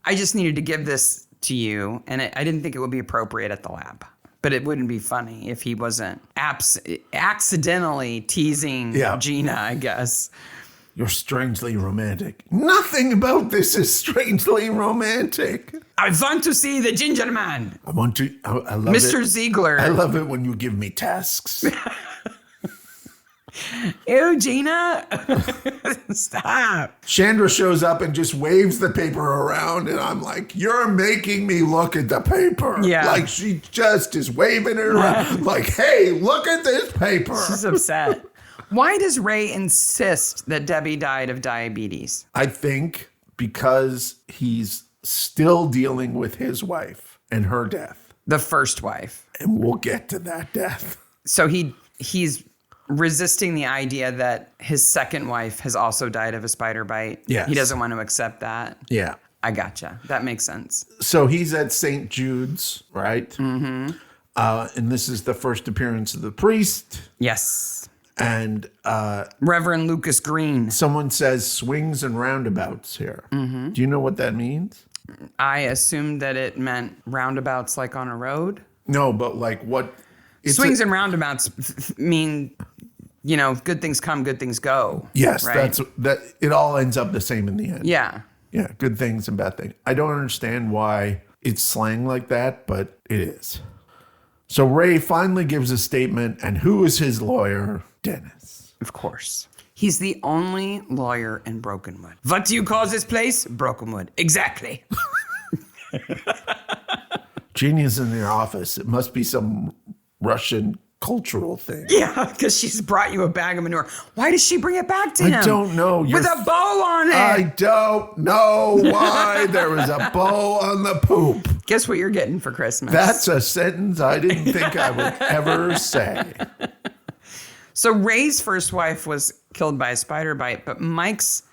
I just needed to give this to you. And I didn't think it would be appropriate at the lab. But it wouldn't be funny if he wasn't accidentally teasing Gina, I guess. You're strangely romantic. Nothing about this is strangely romantic. I want to see the ginger man. I love Mr. it. Ziegler. I love it when you give me tasks. Ew, Gina. Stop. Chandra shows up and just waves the paper around, and I'm like, you're making me look at the paper. Yeah. Like she just is waving it around. Like, hey, look at this paper. She's upset. Why does Ray insist that Debbie died of diabetes? I think because he's still dealing with his wife and her death. The first wife. And we'll get to that death. So he's resisting the idea that his second wife has also died of a spider bite. Yes. He doesn't want to accept that. Yeah. I gotcha. That makes sense. So he's at St. Jude's, right? Mm-hmm. And this is the first appearance of the priest. Yes. And Reverend Lucas Green. someone says swings and roundabouts here. Mm-hmm. Do you know what that means? I assumed that it meant roundabouts like on a road. No, but like what? Swings and roundabouts mean good things come, good things go. Yes, right? that. It all ends up the same in the end. Yeah. Yeah, good things and bad things. I don't understand why it's slang like that, but it is. So Ray finally gives a statement, and who is his lawyer? Dennis. Of course. He's the only lawyer in Brokenwood. What do you call this place? Brokenwood. Exactly. Genius in their office. It must be some Russian cultural thing. Yeah, because she's brought you a bag of manure. Why does she bring it back to him? I don't know. With a bow on it. I don't know why there was a bow on the poop. Guess what you're getting for Christmas? That's a sentence I didn't think I would ever say. So Ray's first wife was killed by a spider bite, but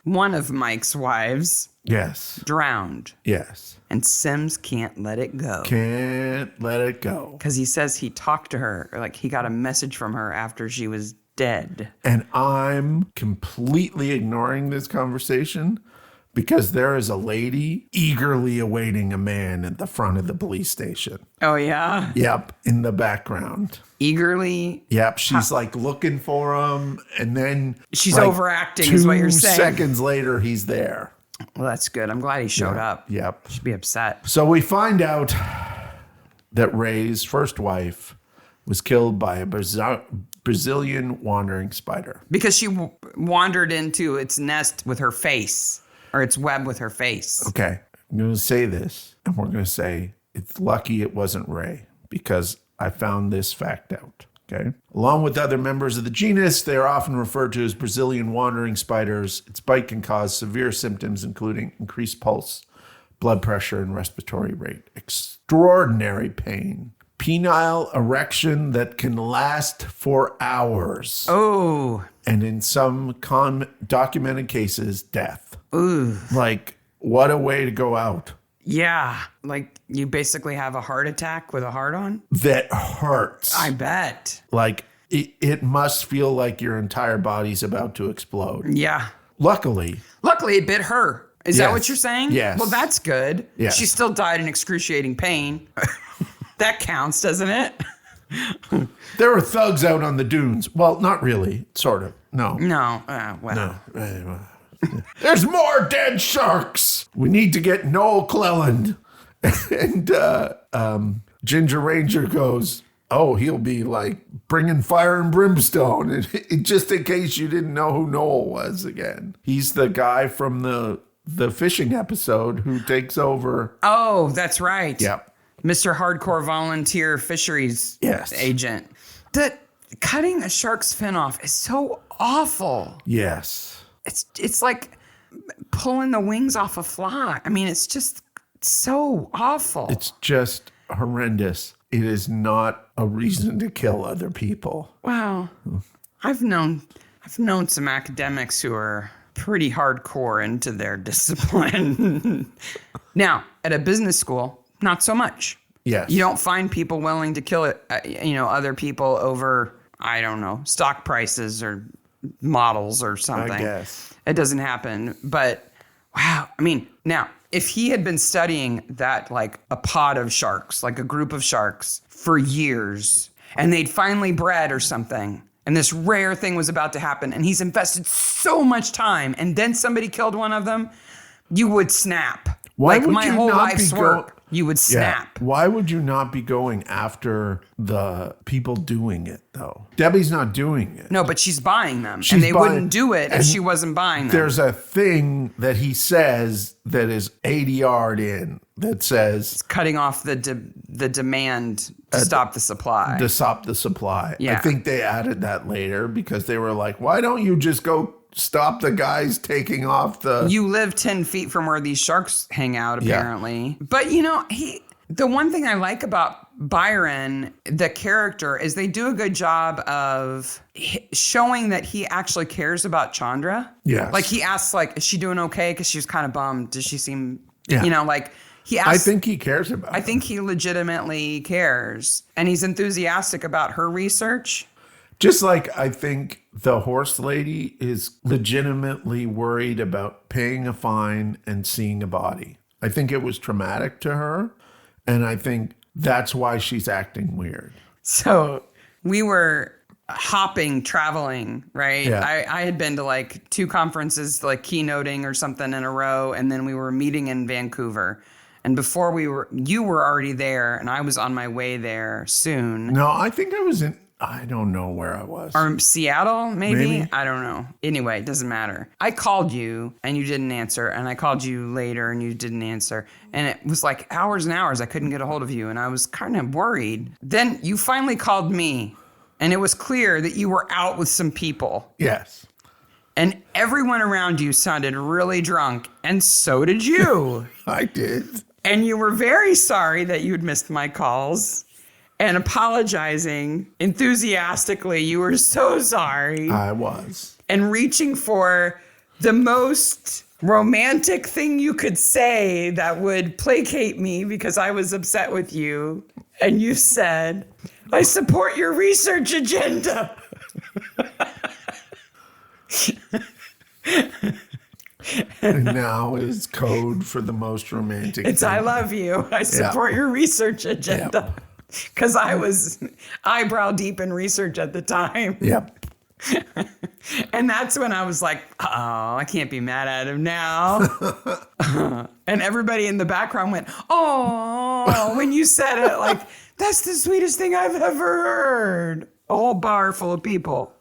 one of Mike's wives, yes, drowned. Yes. And Sims can't let it go. Can't let it go. Because he says he talked to her, or like he got a message from her after she was dead. And I'm completely ignoring this conversation because there is a lady eagerly awaiting a man at the front of the police station. Oh, yeah? Yep, in the background. Eagerly? Yep, she's like looking for him, and then she's like overacting is what you're saying. 2 seconds later, he's there. Well, that's good. I'm glad he showed up. Yep. Should be upset. So we find out that Ray's first wife was killed by a Brazilian wandering spider. Because she wandered into its nest with her face, or its web with her face. Okay, I'm going to say this, and we're going to say it's lucky it wasn't Ray, because I found this fact out. Okay. Along with other members of the genus, they are often referred to as Brazilian wandering spiders. Its bite can cause severe symptoms, including increased pulse, blood pressure, and respiratory rate. Extraordinary pain. Penile erection that can last for hours. Oh. And in some documented cases, death. Ooh. Like, what a way to go out. Yeah, like you basically have a heart attack with a heart on? That hurts. I bet. Like, it must feel like your entire body's about to explode. Yeah. Luckily, it bit her. Is that what you're saying? Yes. Well, that's good. Yes. She still died in excruciating pain. That counts, doesn't it? there were thugs out on the dunes. Well, not really. Sort of. No. No. Well. No. There's more dead sharks. We need to get Noel Cleland. And Ginger Ranger goes, oh, he'll be like bringing fire and brimstone. And just in case you didn't know who Noel was again. He's the guy from the fishing episode who takes over. Oh, that's right. Yep. Mr. Hardcore Volunteer Fisheries Agent. Cutting a shark's fin off is so awful. Yes. It's like pulling the wings off a fly. I mean, it's just so awful. It's just horrendous. It is not a reason to kill other people. Wow. I've known some academics who are pretty hardcore into their discipline. Now, at a business school, not so much. Yes. You don't find people willing to kill other people over, I don't know, stock prices or models or something. I guess. It doesn't happen. But wow. I mean, now, if he had been studying that, like a pod of sharks, like a group of sharks for years, and they'd finally bred or something, and this rare thing was about to happen, and he's invested so much time, and then somebody killed one of them, you would snap. Why like would my you whole not life's be work, you would snap. Yeah. Why would you not be going after the people doing it, though? Debbie's not doing it. No, but she's buying them. And they wouldn't do it if she wasn't buying them. There's a thing that he says that is ADR'd in that says... It's cutting off the demand to stop the supply. To stop the supply. Yeah. I think they added that later because they were like, why don't you just go stop the guys taking off the... You live 10 feet from where these sharks hang out, apparently. Yeah. But, the one thing I like about Byron, the character, is they do a good job of showing that he actually cares about Chandra. Yes. Like, he asks, like, is she doing okay? Because she was kind of bummed. Does she seem... Yeah. He asks, I think he cares about her. I think he legitimately cares. And he's enthusiastic about her research. Just like I think the horse lady is legitimately worried about paying a fine and seeing a body. I think it was traumatic to her, and I think that's why she's acting weird. So we were hopping, traveling, right? Yeah. I had been to like 2 conferences, like keynoting or something in a row, and then we were meeting in Vancouver. And before you were already there, and I was on my way there soon. No, I think I don't know where I was. Or Seattle, maybe? I don't know. Anyway, it doesn't matter. I called you and you didn't answer. And I called you later and you didn't answer. And it was like hours and hours I couldn't get a hold of you. And I was kind of worried. Then you finally called me. And it was clear that you were out with some people. Yes. And everyone around you sounded really drunk. And so did you. I did. And you were very sorry that you'd missed my calls. And apologizing enthusiastically. You were so sorry. I was. And reaching for the most romantic thing you could say that would placate me because I was upset with you. And you said, I support your research agenda. And now is code for the most romantic It's thing. I love you. I support your research agenda. Because I was eyebrow deep in research at the time. Yep. And that's when I was like, oh, I can't be mad at him now. And everybody in the background went, oh, when you said it, like, that's the sweetest thing I've ever heard. A whole bar full of people.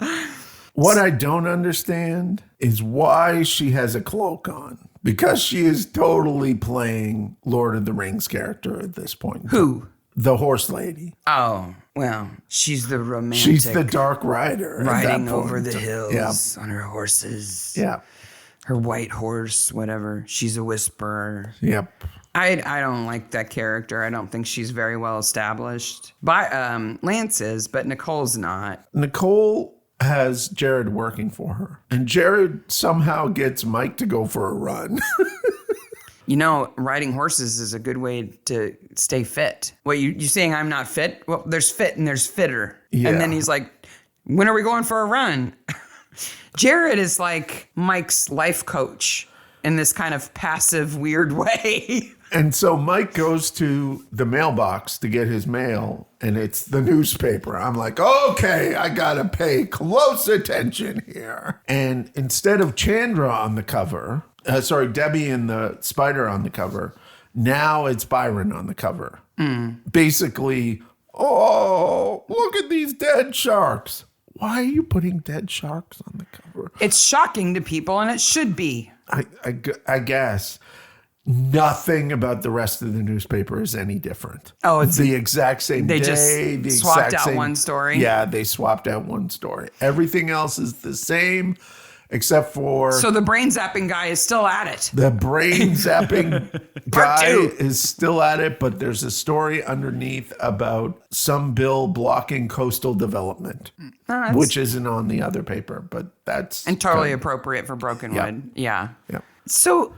What I don't understand is why she has a cloak on. Because she is totally playing Lord of the Rings character at this point. Who? The horse lady. Oh, well, she's the romantic. She's the dark rider. Riding over the hills Yeah. on her horses. Yeah. Her white horse, whatever. She's a whisperer. Yep. I don't like that character. I don't think she's very well established. Lance is, but Nicole's not. Nicole has Jared working for her. And Jared somehow gets Mike to go for a run. You know, riding horses is a good way to stay fit. What, you saying I'm not fit? Well, there's fit and there's fitter. Yeah. And then he's like, when are we going for a run? Jared is like Mike's life coach in this kind of passive, weird way. And so Mike goes to the mailbox to get his mail, and it's the newspaper. I'm like, okay, I gotta pay close attention here. And instead of Chandra on the cover, Debbie and the spider on the cover, now it's Byron on the cover. Basically, oh, look at these dead sharks. Why are you putting dead sharks on the cover? It's shocking to people, and it should be. I guess. Nothing about the rest of the newspaper is any different. Oh, it's the exact same day. They just swapped out one story? Yeah, they swapped out one story. Everything else is the same, except for... So the brain zapping guy is still at it. The brain zapping Part guy two. is still at it, but there's a story underneath about some bill blocking coastal development, which isn't on the other paper, but that's... And totally appropriate for Brokenwood. Yeah. Yep. So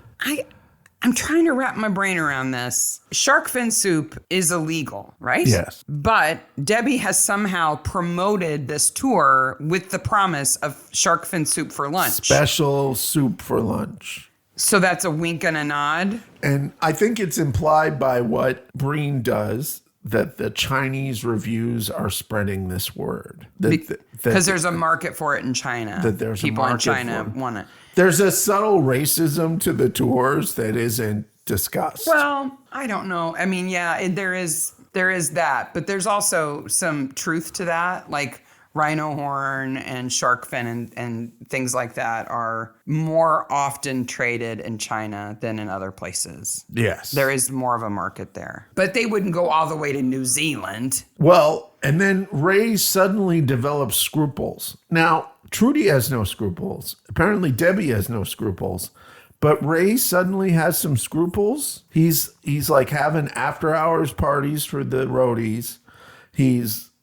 I'm trying to wrap my brain around this. Shark fin soup is illegal, right? Yes. But Debbie has somehow promoted this tour with the promise of shark fin soup for lunch. Special soup for lunch. So that's a wink and a nod. And I think it's implied by what Breen does that the Chinese reviews are spreading this word. Because there's a market for it in China. That there's people a in market China for it. want it. There's a subtle racism to the tours that isn't discussed. Well, I don't know. I mean, yeah, there is that, but there's also some truth to that. Like rhino horn and shark fin and things like that are more often traded in China than in other places. Yes. There is more of a market there. But they wouldn't go all the way to New Zealand. Well, and then Ray suddenly develops scruples. Now, Trudy has no scruples. Apparently, Debbie has no scruples. But Ray suddenly has some scruples. He's like having after hours parties for the roadies.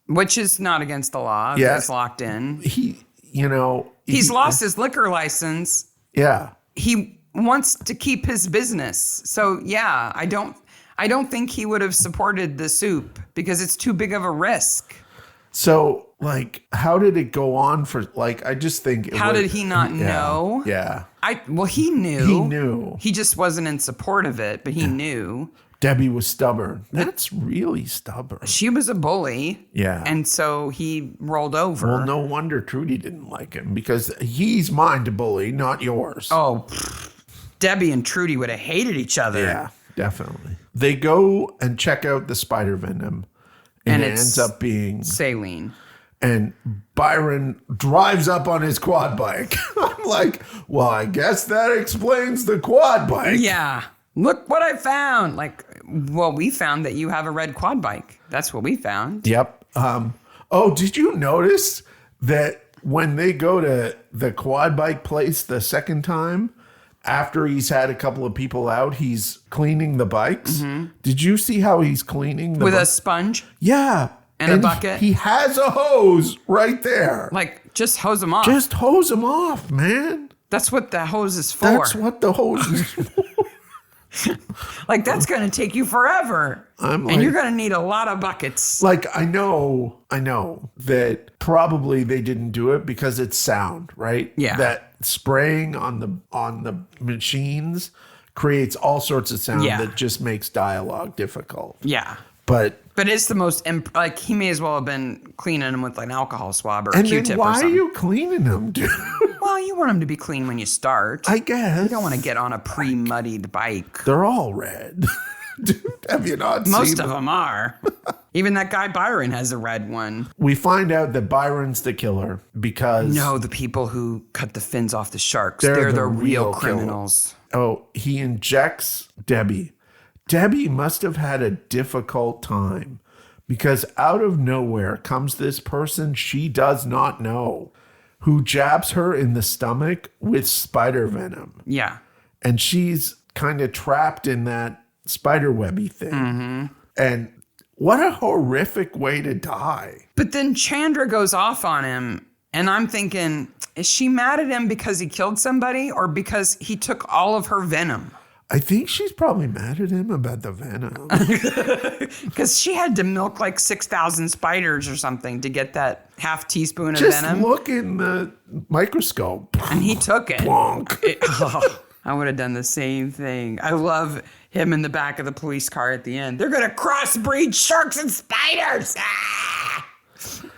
Which is not against the law. Yeah. It's locked in. He's lost his liquor license. Yeah. He wants to keep his business. So yeah, I don't think he would have supported the soup because it's too big of a risk. So, like, how did it go on for, like, I just think... How did he not know? Yeah. He knew. He knew. He just wasn't in support of it, but he knew. Debbie was stubborn. That's really stubborn. She was a bully. Yeah. And so he rolled over. Well, no wonder Trudy didn't like him, because he's mine to bully, not yours. Oh, Debbie and Trudy would have hated each other. Yeah, definitely. They go and check out the spider venom, and it ends up being saline. And Byron drives up on his quad bike. I'm like, well, I guess that explains the quad bike. Yeah. Look what I found. Like, well, we found that you have a red quad bike. That's what we found. Yep. Oh, did you notice that when they go to the quad bike place the second time, after he's had a couple of people out, he's cleaning the bikes? Mm-hmm. Did you see how he's cleaning the with a sponge? Yeah. And a bucket? He has a hose right there. Like, just hose them off. Just hose them off, man. That's what the hose is for. That's what the hose is for. Like, that's going to take you forever. And you're going to need a lot of buckets. Like, I know that probably they didn't do it because it's sound, right? Yeah. That spraying on the machines creates all sorts of sound that just makes dialogue difficult. Yeah. But it's the most, like, he may as well have been cleaning them with like an alcohol swab or a and Q-tip then or why something. are you cleaning them, dude? Well, you want them to be clean when you start. I guess. You don't want to get on a pre-muddied bike. They're all red. Dude, have you not seen Most of them are. Even that guy Byron has a red one. We find out that Byron's the killer because... No, the people who cut the fins off the sharks. They're the real criminals. Oh, he injects Debbie. Debbie must have had a difficult time because out of nowhere comes this person she does not know who jabs her in the stomach with spider venom. Yeah. And she's kind of trapped in that spider webby thing. Mm-hmm. And what a horrific way to die. But then Chandra goes off on him. And I'm thinking, is she mad at him because he killed somebody or because he took all of her venom? I think she's probably mad at him about the venom. Because she had to milk like 6,000 spiders or something to get that half teaspoon of Just venom. look in the microscope. And he took it. Plonk. I would have done the same thing. I love him in the back of the police car at the end. They're going to crossbreed sharks and spiders. Ah!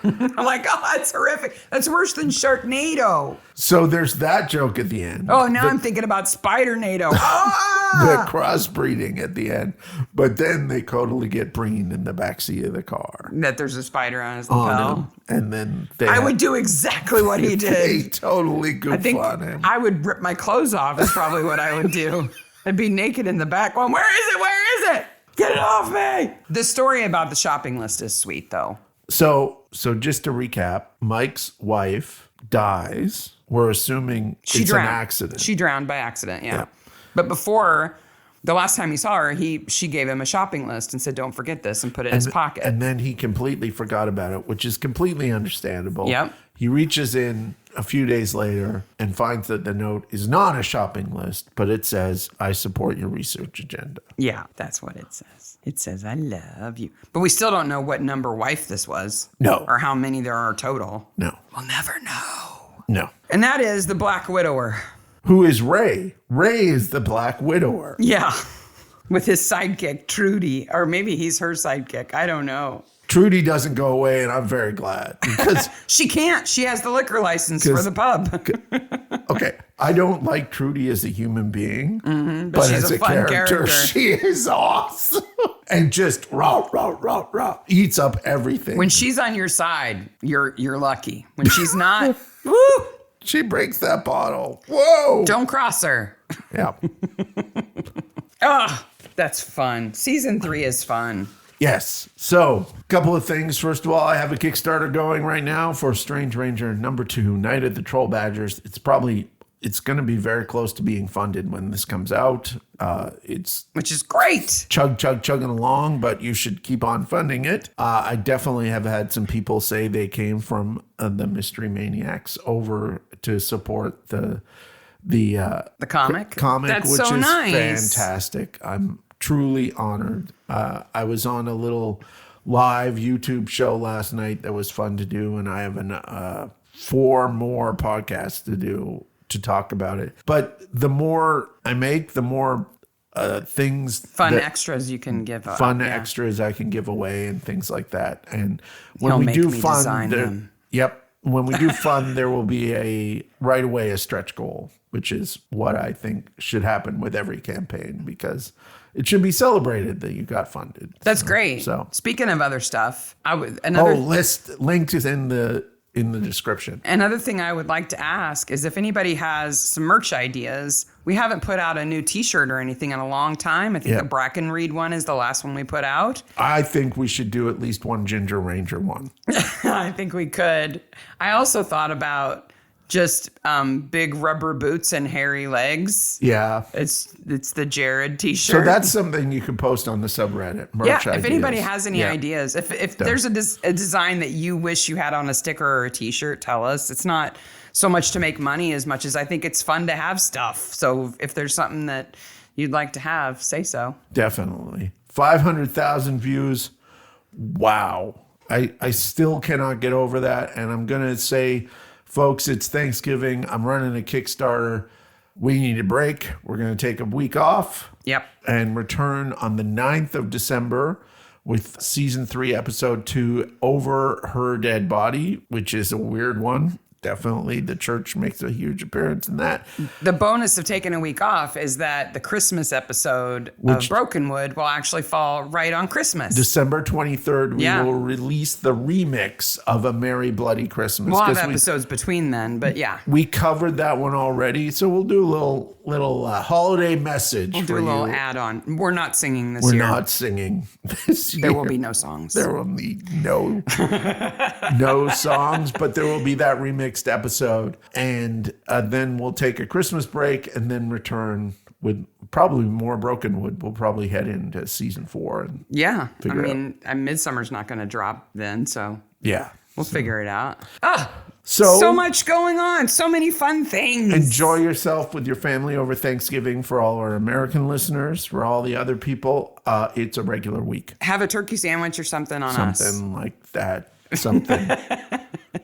I'm like, oh, that's horrific. That's worse than Sharknado. So there's that joke at the end. Oh, now I'm thinking about Spider-Nado. The crossbreeding at the end. But then they totally get Breen in the backseat of the car. That there's a spider on his lapel. And then I would do exactly what he did. They totally goof on him. I would rip my clothes off is probably what I would do. I'd be naked in the back going, where is it? Where is it? Get it off me. The story about the shopping list is sweet, though. So just to recap, Mike's wife dies. We're assuming it's an accident. She drowned by accident, yeah. But before, the last time he saw her, she gave him a shopping list and said, don't forget this, and put it in his pocket. And then he completely forgot about it, which is completely understandable. Yep. He reaches in a few days later and finds that the note is not a shopping list, but it says, I support your research agenda. Yeah, that's what it says. It says, I love you. But we still don't know what number wife this was. No. Or how many there are total. No. We'll never know. No. And that is the Black Widower. Who is Ray? Ray is the Black Widower. Yeah. With his sidekick, Trudy. Or maybe he's her sidekick. I don't know. Trudy doesn't go away, and I'm very glad. Because she can't. She has the liquor license for the pub. Okay. I don't like Trudy as a human being. Mm-hmm, but she's as a fun character, she is awesome. And just raw, eats up everything. When she's on your side, you're lucky. When she's not, woo! She breaks that bottle. Whoa. Don't cross her. Yeah. That's fun. Season 3 is fun. Yes. So, a couple of things. First of all, I have a Kickstarter going right now for Strange Ranger #2, Night of the Trollbadgers. It's going to be very close to being funded when this comes out. Which is great. Chugging along, but you should keep on funding it. I definitely have had some people say they came from the Mystery Maniacs over to support the comic. That's which so is nice. Fantastic. I'm truly honored. I was on a little live YouTube show last night that was fun to do, and I have 4 more podcasts to do to talk about it. But the more I make, the more things, fun extras you can give. Fun extras I can give away and things like that. And when He'll we make do me fun, design them. Yep. When we do fun, there will be right away a stretch goal, which is what I think should happen with every campaign, because it should be celebrated that you got funded. That's great. So speaking of other stuff, link is in the description. Another thing I would like to ask is if anybody has some merch ideas. We haven't put out a new T-shirt or anything in a long time. I think the Brackenreed one is the last one we put out. I think we should do at least one Ginger Ranger one. I think we could. I also thought about just big rubber boots and hairy legs. Yeah. It's the Jared T-shirt. So that's something you can post on the subreddit. Merch if ideas. anybody has any ideas, if there's a design that you wish you had on a sticker or a T-shirt, tell us. It's not so much to make money as much as I think it's fun to have stuff. So if there's something that you'd like to have, say so. Definitely. 500,000 views. Wow. I still cannot get over that. And I'm going to say, folks, it's Thanksgiving. I'm running a Kickstarter. We need a break. We're going to take a week off. Yep. And return on the 9th of December with season 3, episode 2, Over Her Dead Body, which is a weird one. Definitely the church makes a huge appearance in that. The bonus of taking a week off is that the Christmas episode of Brokenwood will actually fall right on Christmas. December 23rd, we will release the remix of A Merry Bloody Christmas. We'll have episodes between then, but yeah. We covered that one already, so we'll do a little holiday message We'll do a little add-on. We're not singing this year. We're not singing this year. There will be no songs. There will be no songs, but there will be that remixed episode. And then we'll take a Christmas break and then return with probably more Brokenwood. We'll probably head into season 4. And Midsummer's not going to drop then, so yeah, we'll figure it out. So much going on. So many fun things. Enjoy yourself with your family over Thanksgiving for all our American listeners. For all the other people, it's a regular week. Have a turkey sandwich or something on us. Something like that. Something.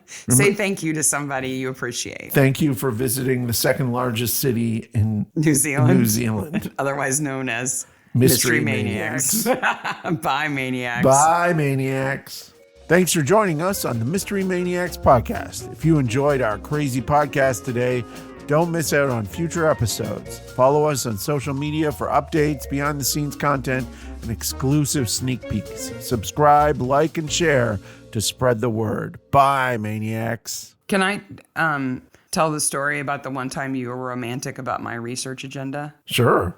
Say thank you to somebody you appreciate. Thank you for visiting the second largest city in New Zealand. Otherwise known as Mystery Maniacs. Bye, Maniacs. Bye, Maniacs. Thanks for joining us on the Mystery Maniacs podcast. If you enjoyed our crazy podcast today, don't miss out on future episodes. Follow us on social media for updates, behind-the-scenes content, and exclusive sneak peeks. Subscribe, like, and share to spread the word. Bye, Maniacs. Can I tell the story about the one time you were romantic about my research agenda? Sure.